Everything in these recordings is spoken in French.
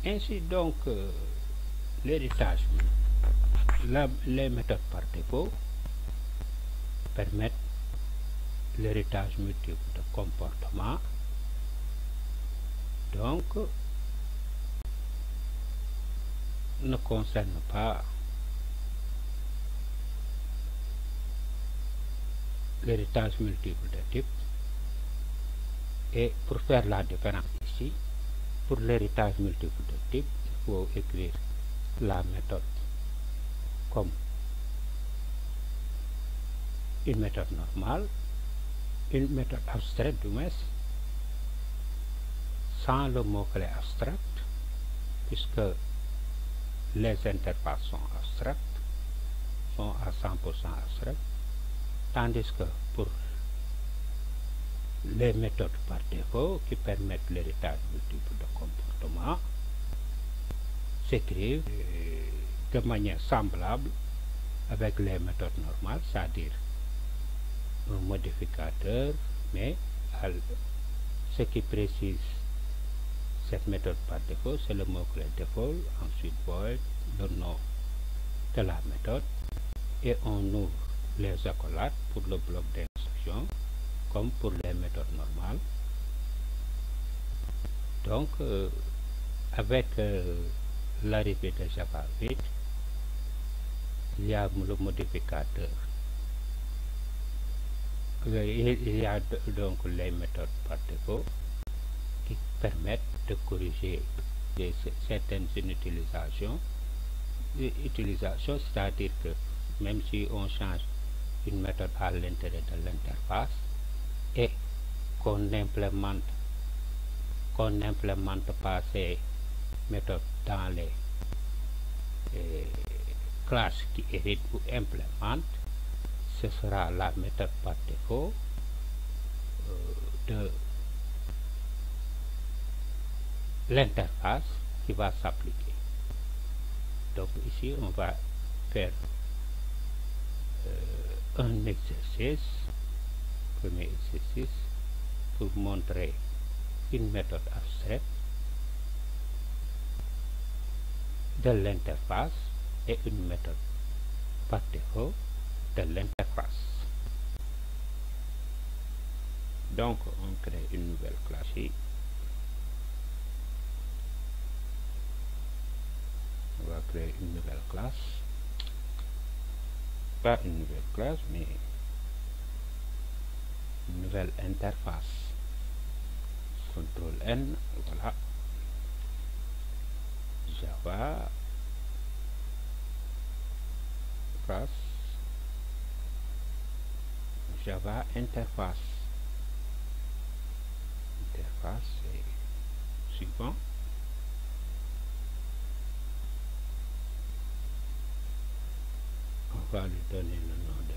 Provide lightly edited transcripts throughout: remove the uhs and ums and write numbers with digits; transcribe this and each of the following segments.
Ainsi donc, l'héritage, les méthodes par défaut permettent l'héritage multiple de comportement. Donc, ne concerne pas l'héritage multiple de type. Et pour faire la différence ici, pour l'héritage multiple de type, il faut écrire la méthode comme une méthode normale, une méthode abstraite du moins, sans le mot-clé abstract, puisque les interfaces sont abstraites, sont à 100% abstraites, tandis que pour les méthodes par défaut qui permettent l'héritage multiple de comportement s'écrivent de manière semblable avec les méthodes normales, c'est-à-dire un modificateur, mais ce qui précise cette méthode par défaut, c'est le mot-clé default, ensuite void, le nom de la méthode, et on ouvre les accolades pour le bloc d'instruction, comme pour les méthodes normales. Donc, avec l'arrivée de Java 8, il y a le modificateur. Il y a donc les méthodes par défaut qui permettent de corriger certaines inutilisations, c'est-à-dire que même si on change une méthode à l'intérieur de l'interface et qu'on n'implémente pas ces méthodes dans les classes qui héritent ou implémentent, ce sera la méthode par défaut de l'interface qui va s'appliquer. Donc ici on va faire un exercice, premier exercice, pour montrer une méthode abstraite de l'interface et une méthode par défaut de l'interface. Donc on crée une nouvelle classe ici. On va créer une nouvelle classe, pas une nouvelle classe mais une nouvelle interface. CTRL N, voilà, Java classe, Java interface, et suivant. On va lui donner le nom de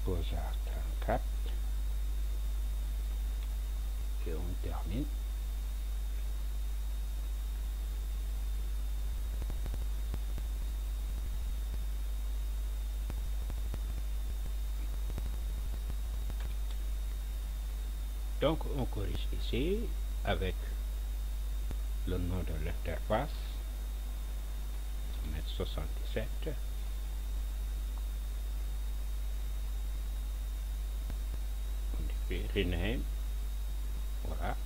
Posa 34 et on termine. Donc on corrige ici avec le nom de l'interface, on va mettre 77, on fait rename, voilà,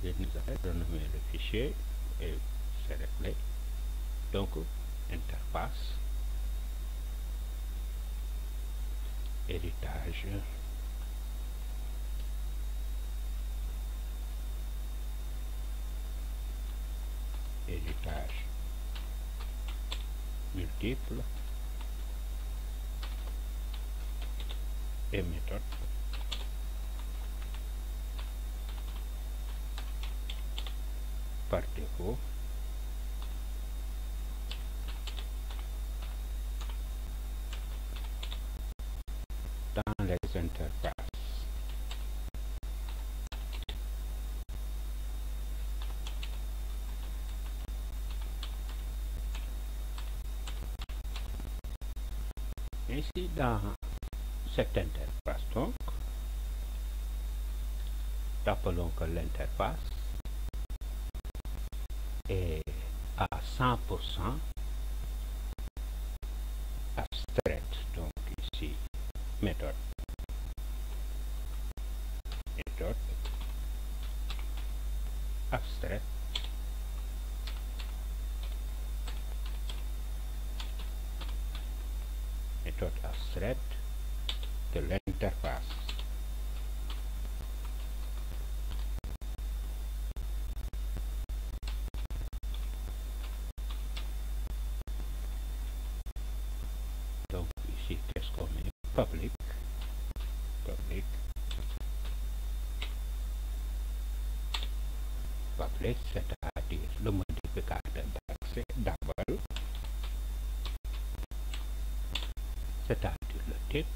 il nous a renommé le fichier et c'est réglé. Donc interface, héritage, multiple et méthode par défaut dans les interfaces. Ainsi, dans cette interface, donc, Rappelons que l'interface est à 100% abstraite. Donc ici, méthode abstraite, de l'interface. Donc ici, qu'est-ce qu'on met? Public, c'est-à-dire le modificateur d'accès double, c'est-à-dire le type,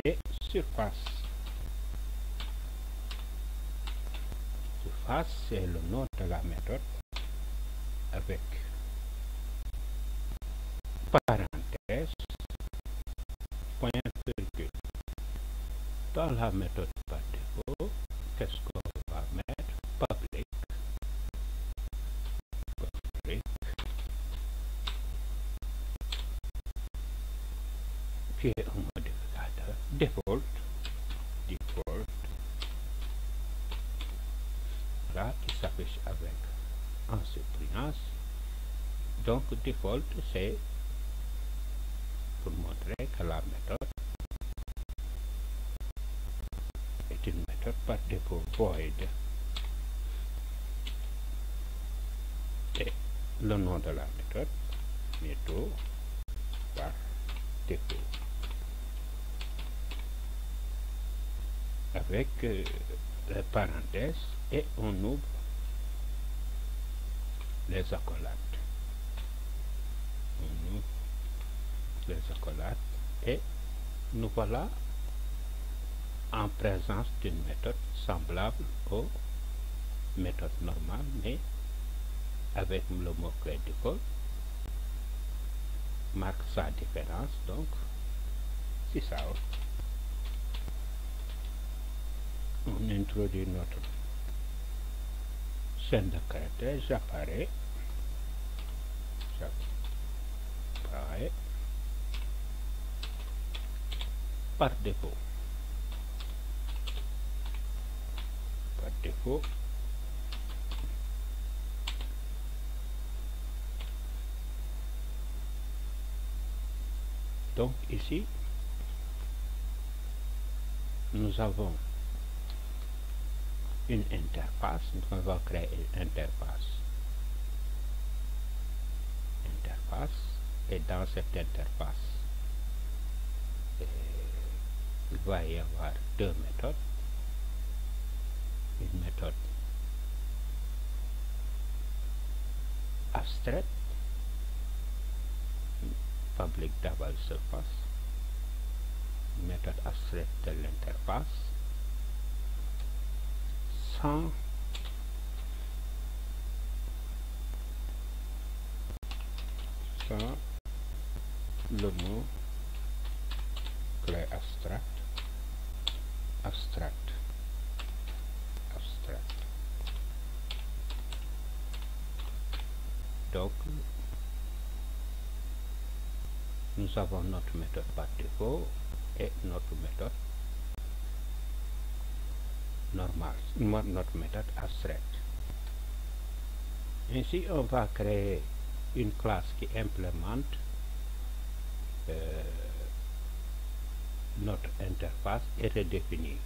et surface. Surface, c'est le nom de la méthode avec parenthèse, point virgule. Dans la méthode par défaut, qu'est-ce qu'on va mettre? Public, qui est un modificateur default, là, qui s'affiche avec en surbrillance. Donc default, c'est pour montrer que la méthode est une méthode par défaut void. Et le nom de la méthode, méthode par défaut, avec les parenthèses, et on ouvre les accolades. On ouvre les accolades et nous voilà en présence d'une méthode semblable aux méthodes normales, mais avec le mot-clé default marque sa différence. Donc c'est ça. On introduit notre chaîne de caractères, j'apparais par défaut. Donc ici, nous avons une interface. Nous allons créer une interface. Et dans cette interface, il va y avoir deux méthodes. Une méthode abstraite, public double surface, une méthode abstraite de l'interface, sans le mot clé abstract. Donc nous avons notre méthode par défaut et notre méthode normale, notre méthode abstraite. Ainsi, on va créer une classe qui implémente notre interface et redéfinir.